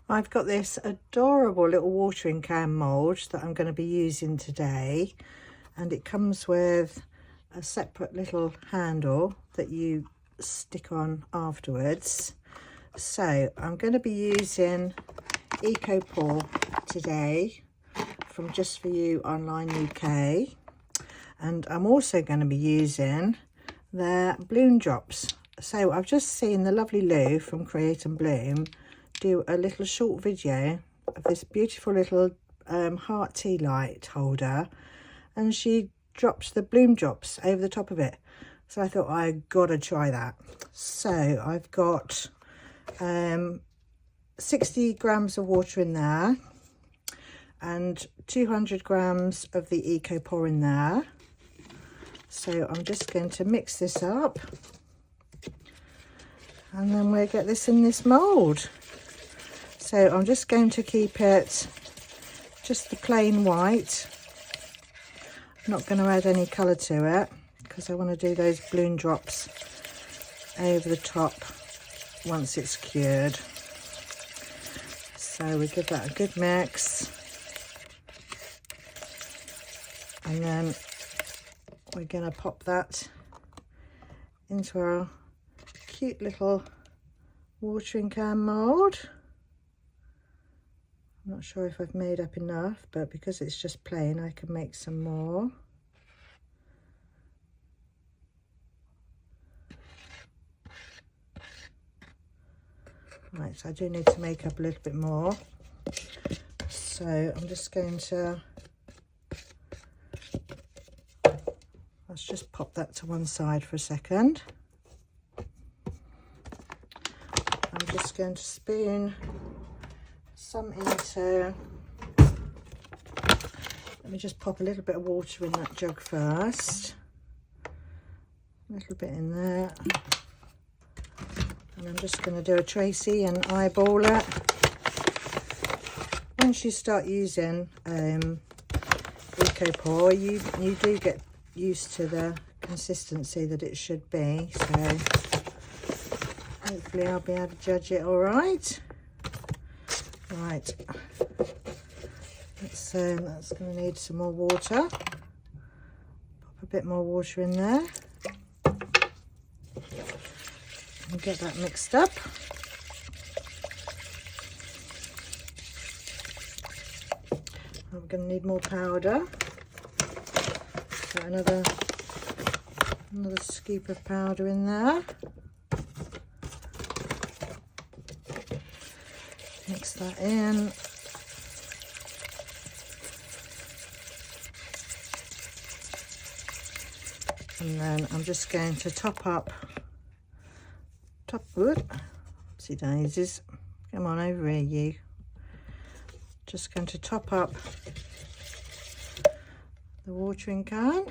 I've got this adorable little watering can mould that I'm going to be using today, and it comes with a separate little handle that you stick on afterwards. So I'm going to be using Eco Pour today from Just For You Online UK, and I'm also going to be using their bloom drops. So I've just seen the lovely Lou from Create and Bloom do a little short video of this beautiful little heart tea light holder, and she drops the bloom drops over the top of it. So I thought I gotta try that. So I've got 60 grams of water in there and 200 grams of the Eco Pour in there. So I'm just going to mix this up, and then we'll get this in this mould. So I'm just going to keep it just the plain white. I'm not going to add any colour to it because I want to do those bloom drops over the top once it's cured. So we give that a good mix, and then we're going to pop that into our cute little watering can mould. I'm not sure if I've made up enough, but because it's just plain, I can make some more. Right, so I do need to make up a little bit more. So I'm just going to, let's just pop that to one side for a second. I'm just going to spoon some into, let me just pop a little bit of water in that jug first, a little bit in there, and I'm just going to do a Tracy and eyeball it. Once you start using Eco Pour, you do get used to the consistency that it should be, so hopefully I'll be able to judge it all right. Right, that's going to need some more water. Pop a bit more water in there and get that mixed up. I'm going to need more powder, so another scoop of powder in there. Mix that in. And then I'm just going to oopsie daisies, come on over here you. Just going to top up the watering can.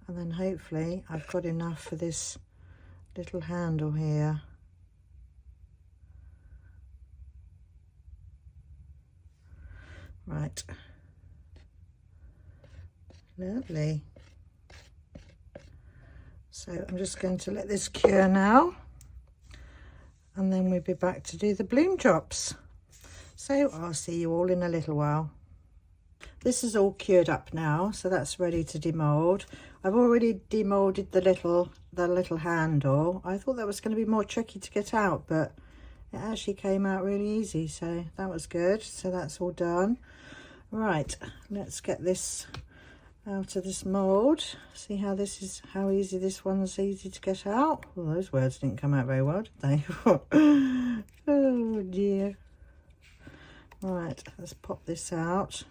And then hopefully I've got enough for this little handle here. Right. Lovely. So I'm just going to let this cure now, and then we'll be back to do the bloom drops. So I'll see you all in a little while. This is all cured up now, so that's ready to demold. I've already demolded the little handle. I thought that was going to be more tricky to get out, but it actually came out really easy, so that was good. So that's all done. Right, let's get this out of this mould. See how easy this one's easy to get out. Well, those words didn't come out very well, did they? Oh dear. Right, let's pop this out.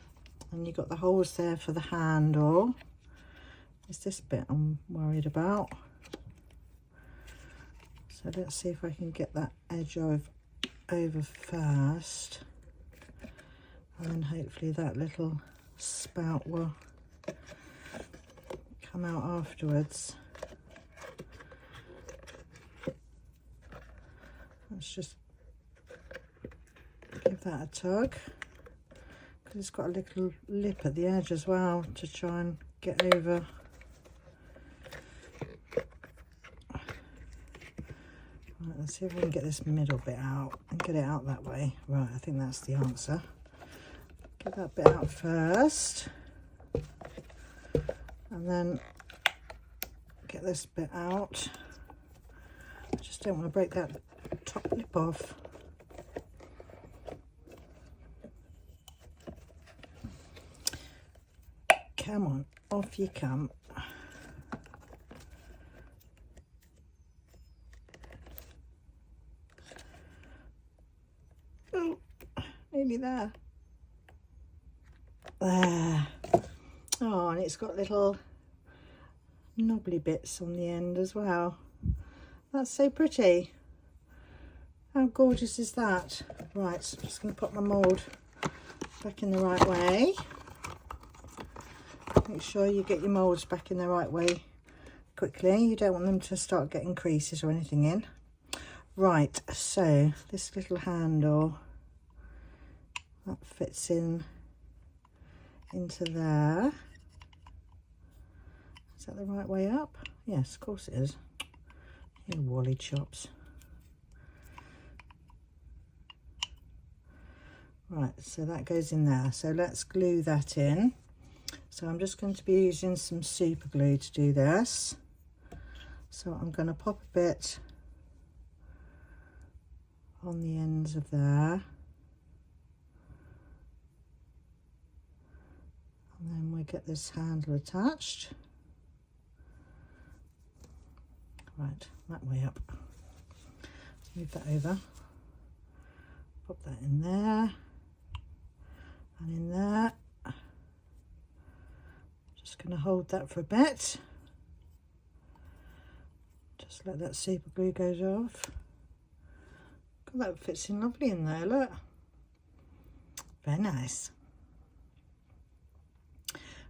And you've got the holes there for the handle. It's this bit I'm worried about. So let's see if I can get that edge over first. And then hopefully that little spout will come out afterwards. Let's just give that a tug, because it's got a little lip at the edge as well to try and get over. let's see if we can get this middle bit out and get it out that way. Right, I think that's the answer. Get that bit out first, and then get this bit out. I just don't want to break that top lip off. Come on, off you come. Oh, nearly there. There. Oh, and it's got little knobbly bits on the end as well. That's so pretty. How gorgeous is that? Right, so I'm just going to put my mould back in the right way. Make sure you get your moulds back in the right way quickly. You don't want them to start getting creases or anything in. Right, so this little handle, that fits in into there. Is that the right way up? Yes, of course it is. You wally chops. Right, so that goes in there. So let's glue that in. So I'm just going to be using some super glue to do this. So I'm going to pop a bit on the ends of there. And then we get this handle attached. Right, that way up. Move that over. Pop that in there. And in there. Just going to hold that for a bit. Just let that super glue go off. God, that fits in lovely in there, look. Very nice.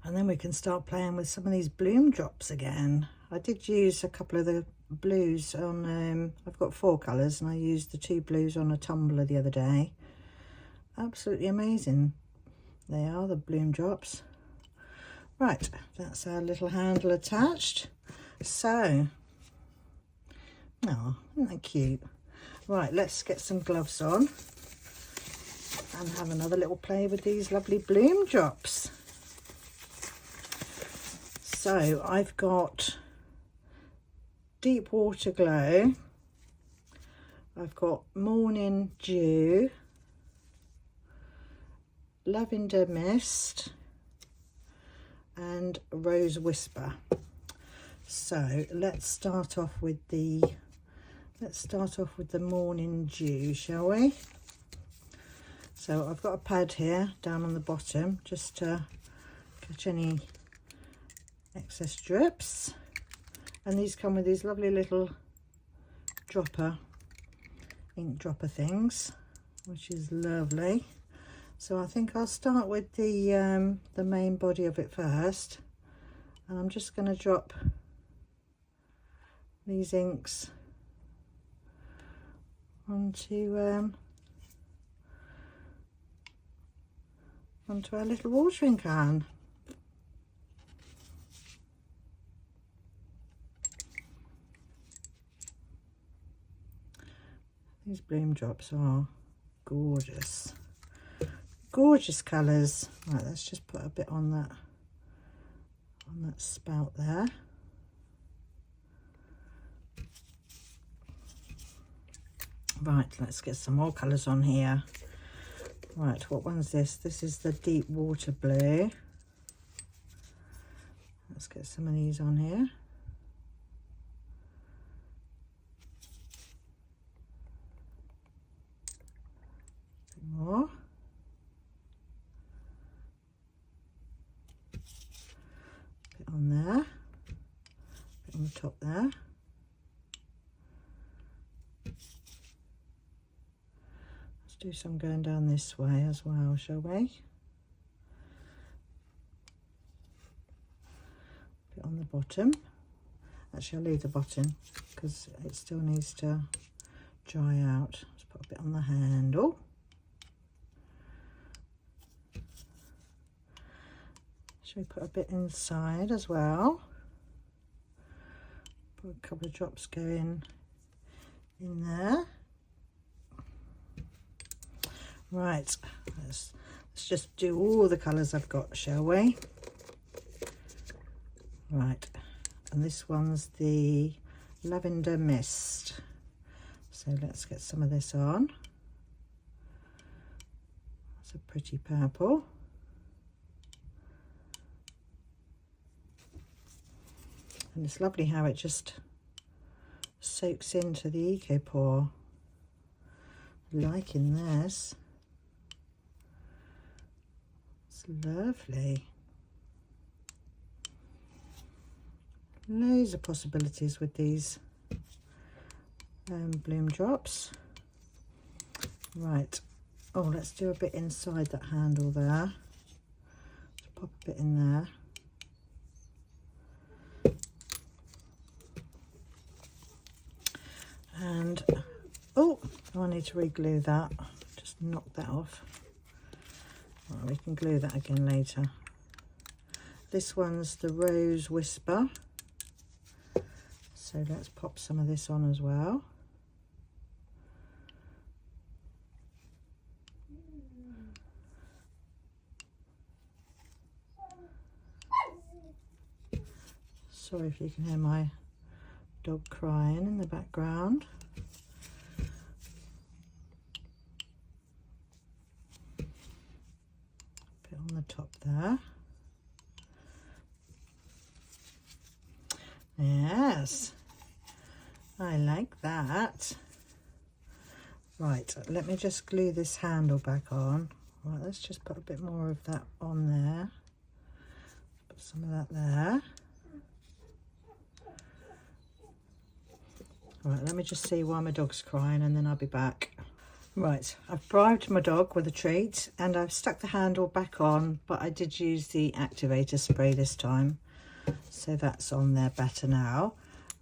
And then we can start playing with some of these bloom drops again. I did use a couple of the blues on, I've got 4 colours, and I used the 2 blues on a tumbler the other day. Absolutely amazing. They are the bloom drops. Right, that's our little handle attached. So, oh, isn't that cute? Right, let's get some gloves on and have another little play with these lovely bloom drops. So I've got Deep Water Glow, I've got Morning Dew, Lavender Mist, and Rose Whisper. So let's start off with the Morning Dew, shall we? So I've got a pad here down on the bottom just to catch any excess drips, and these come with these lovely little ink dropper things, which is lovely. So I think I'll start with the main body of it first, and I'm just going to drop these inks onto our little watering can. These bloom drops are gorgeous. Gorgeous colours. Right, let's just put a bit on that spout there. Right, let's get some more colours on here. Right, what one's this? This is the Deep Water Blue. Let's get some of these on here. A bit more. Bit on there. Bit on the top there. Do some going down this way as well, shall we? Bit on the bottom. Actually, I'll leave the bottom because it still needs to dry out. Let's put a bit on the handle. Shall we put a bit inside as well? Put a couple of drops going in there. Right, let's just do all the colours I've got, shall we? Right, and this one's the lavender mist. So let's get some of this on. It's a pretty purple. And it's lovely how it just soaks into the Eco Pour. Liking this. It's lovely. Loads of possibilities with these bloom drops. Right. Oh, let's do a bit inside that handle there. Let's pop a bit in there. And oh, I need to re-glue that. Just knock that off. Well, we can glue that again later. This one's the Rose Whisper. So let's pop some of this on as well. Sorry if you can hear my dog crying in the background. Bit on the top there. Yes, I like that. Right, let me just glue this handle back on. Right, let's just put a bit more of that on there. Put some of that there. Right, let me just see why my dog's crying and then I'll be back. Right, I've bribed my dog with a treat and I've stuck the handle back on, but I did use the activator spray this time. So that's on there better now.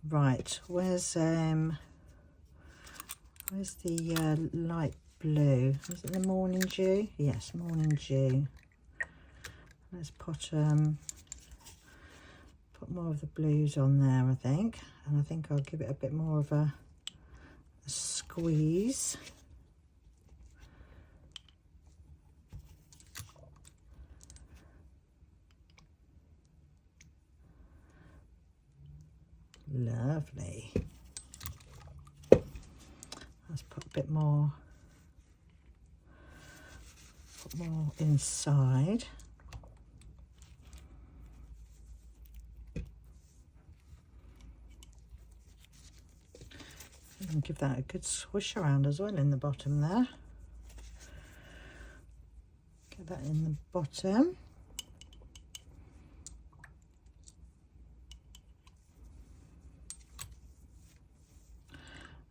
Right, where's the light blue? Is it the Morning Dew? Yes, Morning Dew. Let's put more of the blues on there, I think. And I think I'll give it a bit more of a squeeze. Lovely. Let's put a bit more, inside. And give that a good swish around as well in the bottom there. Get that in the bottom.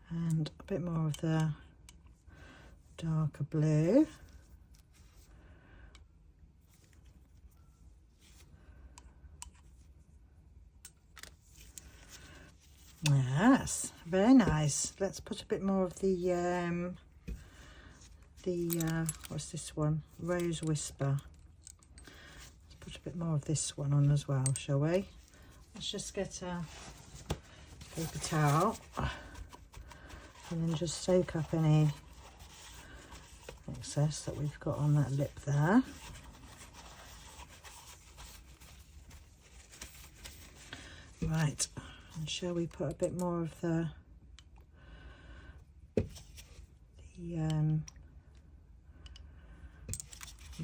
And a bit more of the darker blue. Yes, very nice. Let's put a bit more of the what's this one? Rose Whisper. Let's put a bit more of this one on as well, shall we? Let's just get a paper towel and then just soak up any excess that we've got on that lip there. Right, and shall we put a bit more of the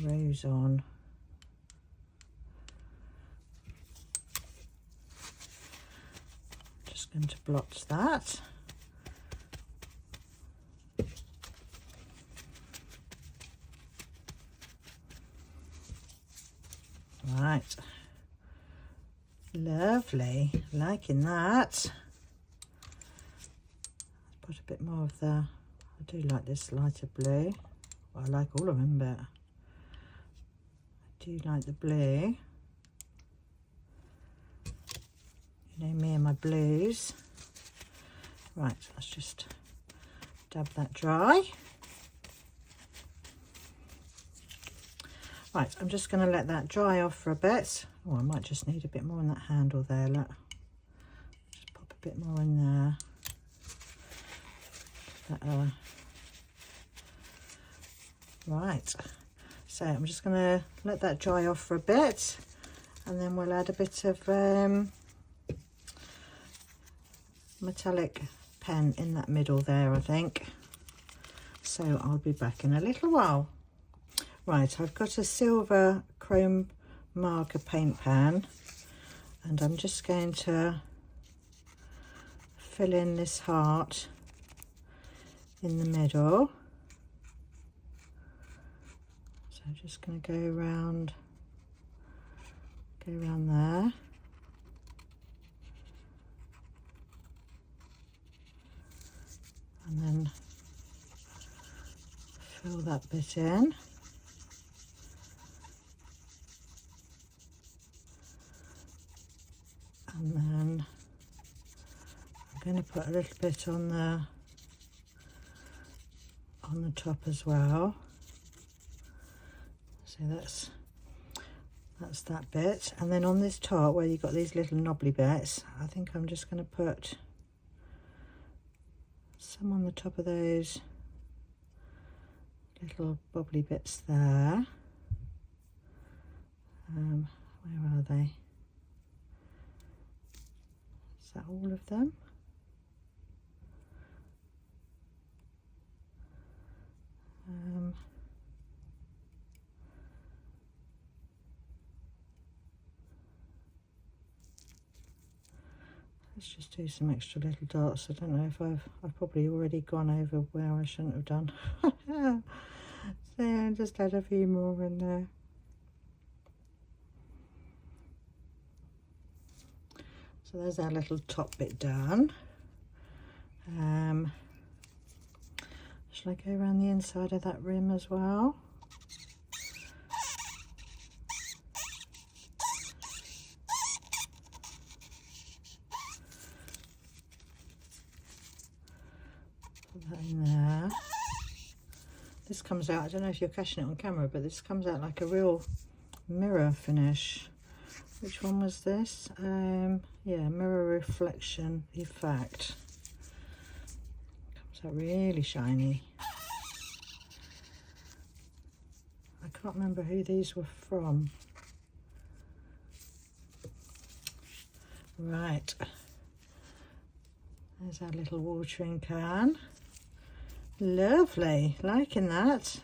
rose on? Just going to blotch that. Right, lovely, liking that. Put a bit more of the, I do like this lighter blue. Well, I like all of them, but I do like the blue. You know me and my blues. Right, let's just dab that dry. Right, I'm just going to let that dry off for a bit. Oh, I might just need a bit more on that handle there. Look, just pop a bit more in there. Right, so I'm just going to let that dry off for a bit, and then we'll add a bit of metallic pen in that middle there, I think. So I'll be back in a little while. Right, I've got a silver chrome marker paint pan, and I'm just going to fill in this heart in the middle. So I'm just going to go around there. And then fill that bit in. And then I'm going to put a little bit on the top as well. So that's that bit. And then on this top where you've got these little knobbly bits, I think I'm just going to put some on the top of those little bobbly bits there. Where are they? Is that all of them? Let's just do some extra little dots. I don't know if I've probably already gone over where I shouldn't have done. So yeah, just add a few more in there. So there's our little top bit done. Shall I go around the inside of that rim as well? Put that in there. This comes out, I don't know if you're catching it on camera, but this comes out like a real mirror finish. Which one was this? Yeah, mirror reflection effect. Comes out really shiny. I can't remember who these were from. Right. There's our little watering can. Lovely, liking that.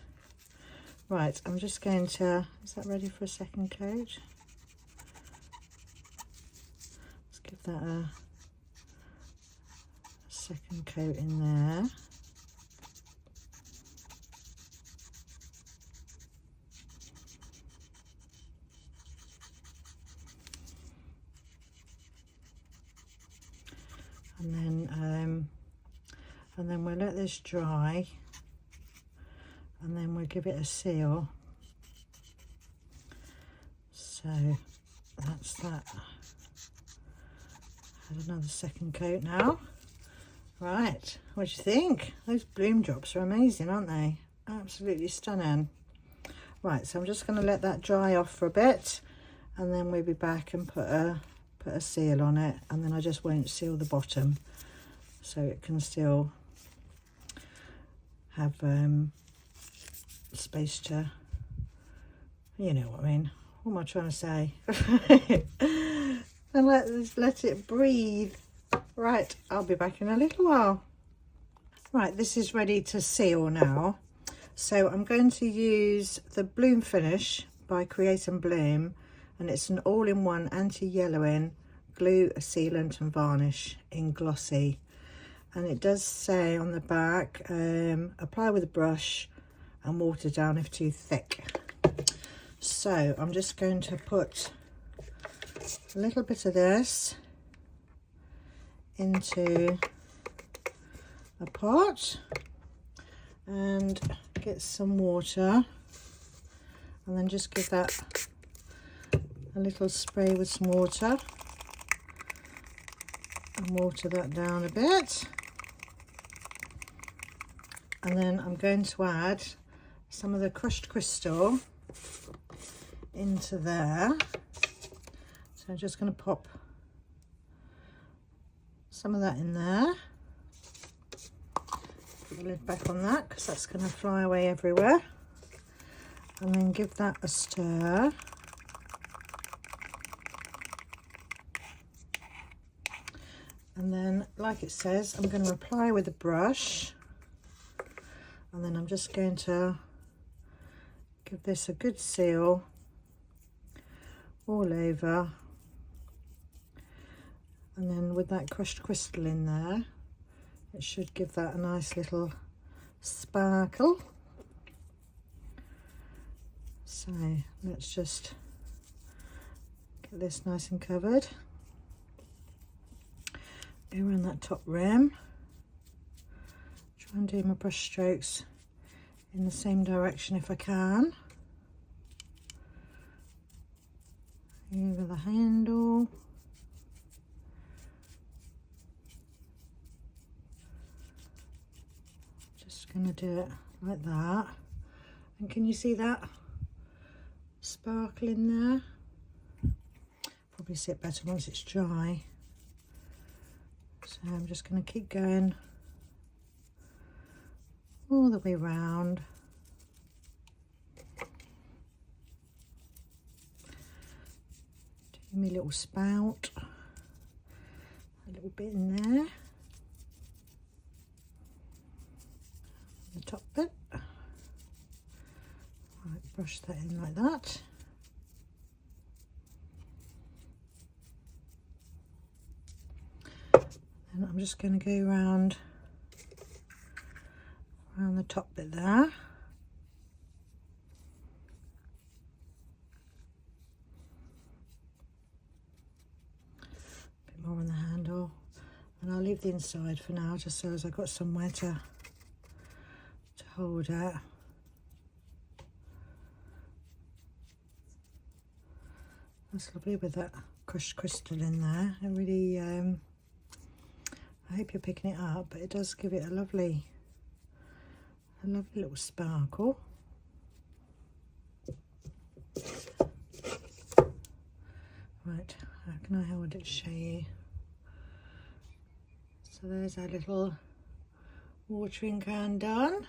Right, I'm just going to, is that ready for a second coat? Let's give that a second coat in there. And then we'll let this dry, and then we'll give it a seal. So that's that. Add another second coat now. Right, what do you think? Those bloom drops are amazing, aren't they? Absolutely stunning. Right, so I'm just going to let that dry off for a bit, and then we'll be back and put a seal on it, and then I just won't seal the bottom, so it can still have space to, you know what I mean. What am I trying to say? And let it breathe. Right, I'll be back in a little while. Right, this is ready to seal now. So I'm going to use the Bloom Finish by Create and Bloom, and it's an all-in-one anti-yellowing glue, sealant and varnish in glossy. And it does say on the back, apply with a brush and water down if too thick. So I'm just going to put a little bit of this into a pot and get some water, and then just give that a little spray with some water and water that down a bit. And then I'm going to add some of the crushed crystal into there. So I'm just going to pop some of that in there. Put the lid back on that because that's going to fly away everywhere. And then give that a stir. And then, like it says, I'm going to apply with a brush. And then I'm just going to give this a good seal all over. And then with that crushed crystal in there, it should give that a nice little sparkle. So let's just get this nice and covered. Go around that top rim. Try and do my brush strokes in the same direction if I can. Over the handle. Just going to do it like that. And can you see that sparkle in there? Probably see it better once it's dry. So I'm just going to keep going all the way round. Do my little spout, a little bit in there, the top bit. Right, brush that in like that. And I'm just going to go around the top bit there. A bit more on the handle. And I'll leave the inside for now, just so as I've got somewhere to hold it. That's lovely with that crushed crystal in there. It really, I hope you're picking it up, but it does give it a lovely little sparkle. Right, how can I hold it to show you? So there's our little watering can done.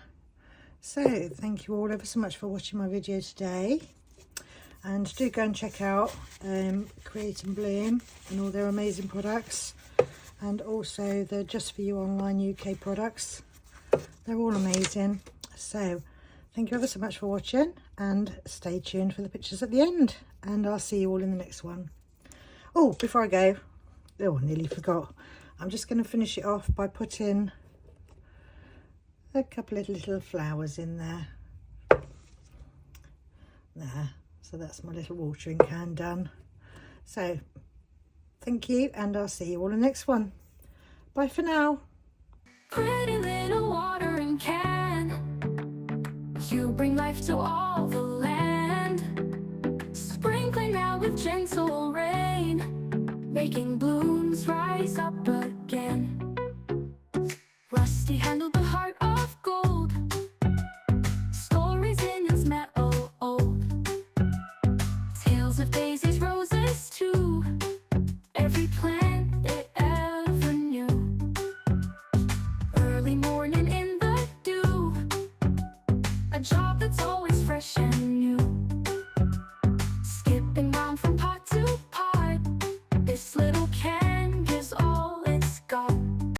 So thank you all ever so much for watching my video today, and do go and check out Create and Bloom and all their amazing products, and also the Just For You Online UK products. They're all amazing. So thank you ever so much for watching, and stay tuned for the pictures at the end, and I'll see you all in the next one. Oh, before I go, oh, I nearly forgot. I'm just going to finish it off by putting a couple of little flowers in there. There. So that's my little watering can done. So thank you, and I'll see you all in the next one. Bye for now. Pretty little watering can, you bring life to all the land, sprinkling out with gentle rain, making blooms rise up.